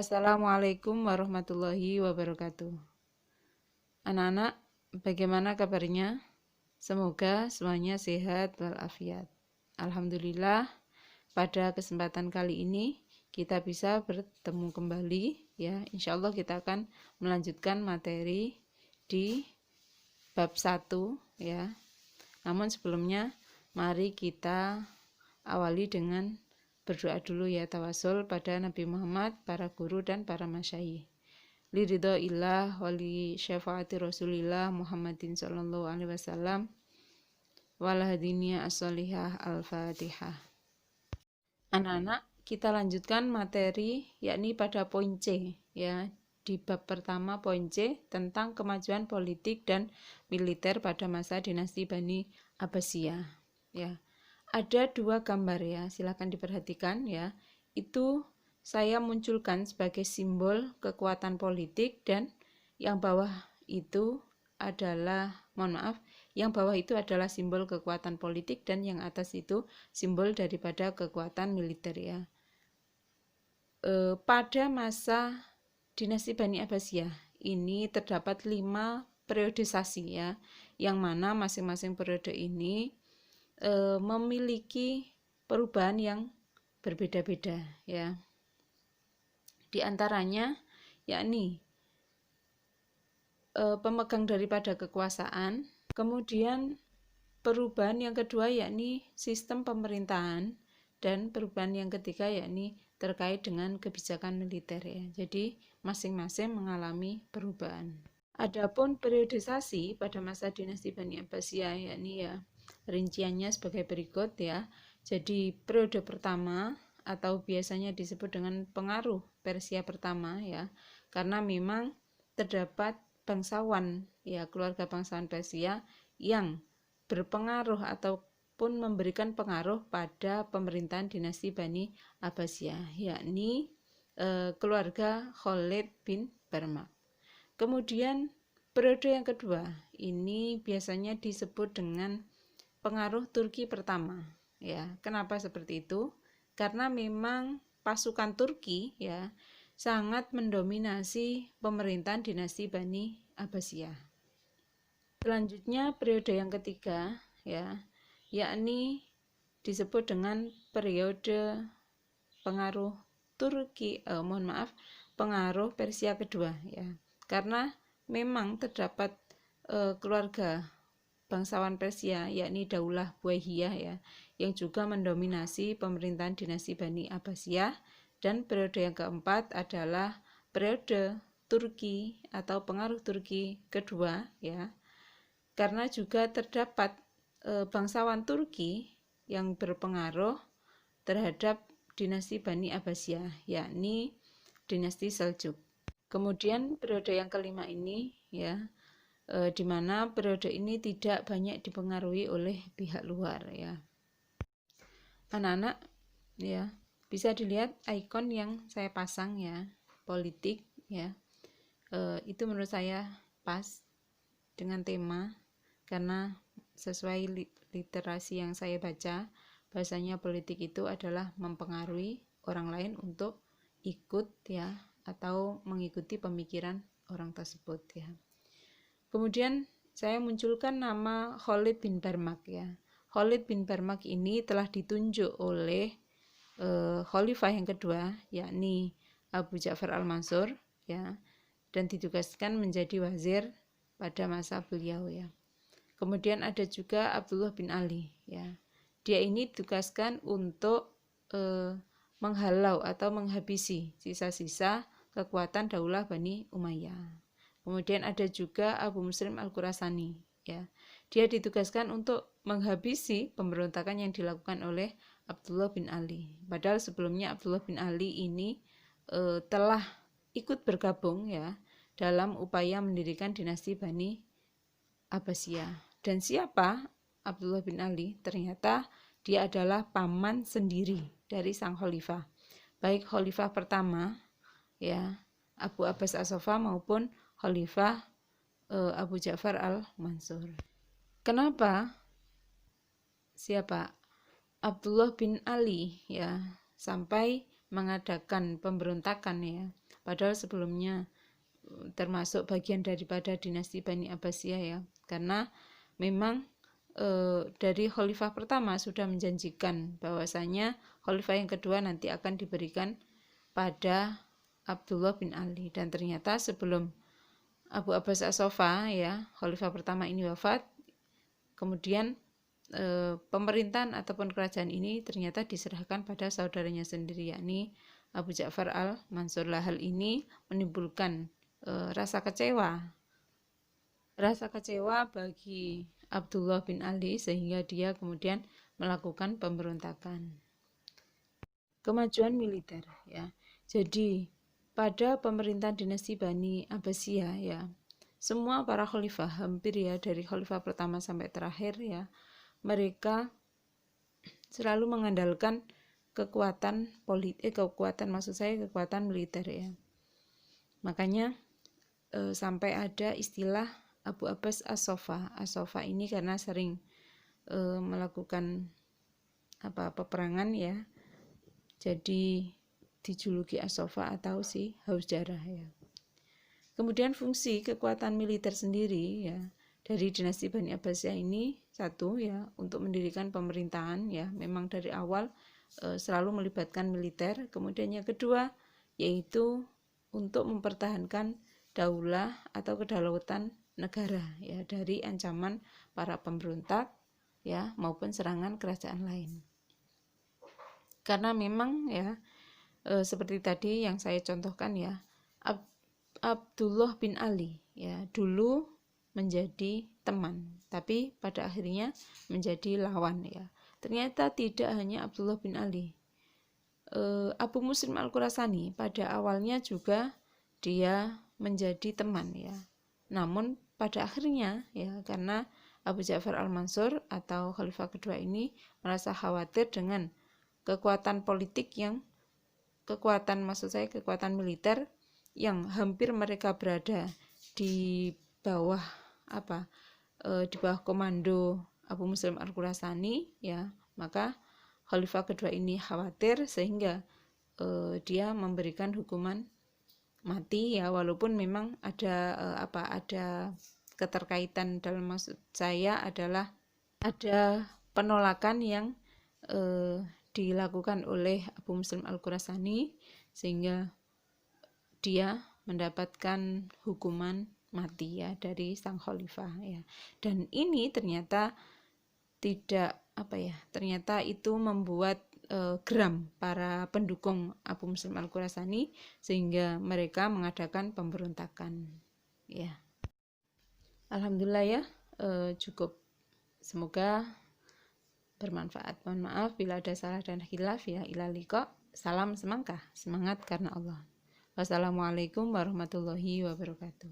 Assalamualaikum warahmatullahi wabarakatuh. Anak-anak, bagaimana kabarnya? Semoga semuanya sehat walafiat. Alhamdulillah, pada kesempatan kali ini kita bisa bertemu kembali. Ya, insya Allah kita akan melanjutkan materi di bab 1 ya. Namun sebelumnya, mari kita awali dengan berdoa dulu ya, tawasul pada Nabi Muhammad, para guru dan para masyayikh. Liridho illah wali syafaati rasulillah Muhammadin sallallahu alaihi wasallam walahadinia as-solihah al-fatihah. Anak-anak, kita lanjutkan materi yakni pada poin C ya. Di bab pertama poin C tentang kemajuan politik dan militer pada masa dinasti Bani Abbasiyah ya. Ada dua gambar ya, silakan diperhatikan ya. Itu saya munculkan sebagai simbol kekuatan politik, dan yang bawah itu adalah, yang bawah itu adalah simbol kekuatan politik dan yang atas itu simbol daripada kekuatan militer ya. Pada masa dinasti Bani Abbasiyah ini terdapat 5 periodisasi ya, yang mana masing-masing periode ini memiliki perubahan yang berbeda-beda ya. Di antaranya yakni pemegang daripada kekuasaan, kemudian perubahan yang kedua yakni sistem pemerintahan, dan perubahan yang ketiga yakni terkait dengan kebijakan militer ya. Jadi masing-masing mengalami perubahan. Adapun periodisasi pada masa dinasti Bani Abbasiyah yakni ya rinciannya sebagai berikut ya. Jadi periode pertama atau biasanya disebut dengan pengaruh Persia pertama ya, karena memang terdapat bangsawan ya, keluarga bangsawan Persia yang berpengaruh ataupun memberikan pengaruh pada pemerintahan dinasti Bani Abbasiyah, yakni keluarga Khalid bin Barmak. Kemudian periode yang kedua ini biasanya disebut dengan pengaruh Turki pertama ya. Kenapa seperti itu? Karena memang pasukan Turki ya sangat mendominasi pemerintahan dinasti Bani Abbasiyah. Selanjutnya periode yang ketiga ya, yakni disebut dengan periode pengaruh pengaruh Persia kedua ya. Karena memang terdapat keluarga bangsawan Persia yakni Daulah Buaihiyah ya, yang juga mendominasi pemerintahan dinasti Bani Abbasiyah. Dan periode yang keempat adalah periode Turki atau pengaruh Turki kedua ya, karena juga terdapat bangsawan Turki yang berpengaruh terhadap dinasti Bani Abbasiyah yakni dinasti Seljuk. Kemudian periode yang kelima ini ya, di mana periode ini tidak banyak dipengaruhi oleh pihak luar ya. Anak-anak ya, bisa dilihat ikon yang saya pasang ya, politik ya. Itu menurut saya pas dengan tema, karena sesuai literasi yang saya baca, bahasanya politik itu adalah mempengaruhi orang lain untuk ikut ya, atau mengikuti pemikiran orang tersebut ya. Kemudian saya munculkan nama Khalid bin Barmak ya. Khalid bin Barmak ini telah ditunjuk oleh khalifah yang kedua yakni Abu Ja'far al-Mansur ya, dan ditugaskan menjadi wazir pada masa beliau ya. Kemudian ada juga Abdullah bin Ali ya. Dia ini ditugaskan untuk menghalau atau menghabisi sisa-sisa kekuatan Daulah Bani Umayyah. Kemudian ada juga Abu Muslim al-Khurasani ya. Dia ditugaskan untuk menghabisi pemberontakan yang dilakukan oleh Abdullah bin Ali. Padahal sebelumnya Abdullah bin Ali ini telah ikut bergabung ya dalam upaya mendirikan dinasti Bani Abbasiyah. Dan siapa Abdullah bin Ali? Ternyata dia adalah paman sendiri dari sang khalifah, baik khalifah pertama ya Abu Abbas as-Saffah maupun khalifah Abu Ja'far al-Mansur. Kenapa Abdullah bin Ali ya sampai mengadakan pemberontakan ya, padahal sebelumnya termasuk bagian daripada dinasti Bani Abbasiyah ya, karena memang dari khalifah pertama sudah menjanjikan bahwasanya khalifah yang kedua nanti akan diberikan pada Abdullah bin Ali, dan ternyata sebelum Abu Abbas As-Sofa ya, khalifah pertama ini wafat, kemudian pemerintahan ataupun kerajaan ini ternyata diserahkan pada saudaranya sendiri, yakni Abu Ja'far Al-Mansur. Hal ini menimbulkan rasa kecewa bagi Abdullah bin Ali, sehingga dia kemudian melakukan pemberontakan. Kemajuan militer ya. Jadi pada pemerintahan dinasti Bani Abbasiyah ya, semua para khalifah hampir ya, dari khalifah pertama sampai terakhir ya, mereka selalu mengandalkan kekuatan militer ya. Makanya sampai ada istilah Abu Abbas As-Sofa. As-Sofa ini karena sering melakukan peperangan ya, jadi dijuluki As-Sofa atau si haus darah ya. Kemudian fungsi kekuatan militer sendiri ya dari dinasti Bani Abbasiyah ini, satu ya, untuk mendirikan pemerintahan ya, memang dari awal selalu melibatkan militer. Kemudian yang kedua yaitu untuk mempertahankan daulah atau kedaulatan negara ya, dari ancaman para pemberontak ya maupun serangan kerajaan lain. Karena memang ya seperti tadi yang saya contohkan ya, Abdullah bin Ali ya dulu menjadi teman, tapi pada akhirnya menjadi lawan ya. Ternyata tidak hanya Abdullah bin Ali, Abu Muslim Al-Khurasani pada awalnya juga dia menjadi teman ya. Namun pada akhirnya ya, karena Abu Ja'far Al-Mansur atau khalifah kedua ini merasa khawatir dengan kekuatan militer yang hampir mereka berada di bawah di bawah komando Abu Muslim Al-Khurasani ya, maka khalifah kedua ini khawatir sehingga dia memberikan hukuman mati ya, walaupun memang ada ada keterkaitan, dalam maksud saya adalah ada penolakan yang dilakukan oleh Abu Muslim Al-Khurasani sehingga dia mendapatkan hukuman mati ya dari sang khalifah ya. Dan ini ternyata ternyata itu membuat geram para pendukung Abu Muslim Al-Khurasani sehingga mereka mengadakan pemberontakan ya. Alhamdulillah ya, cukup, semoga bermanfaat. Mohon maaf bila ada salah dan khilaf ya. Ilal liqa. Salam semangka, semangat karena Allah. Wassalamualaikum warahmatullahi wabarakatuh.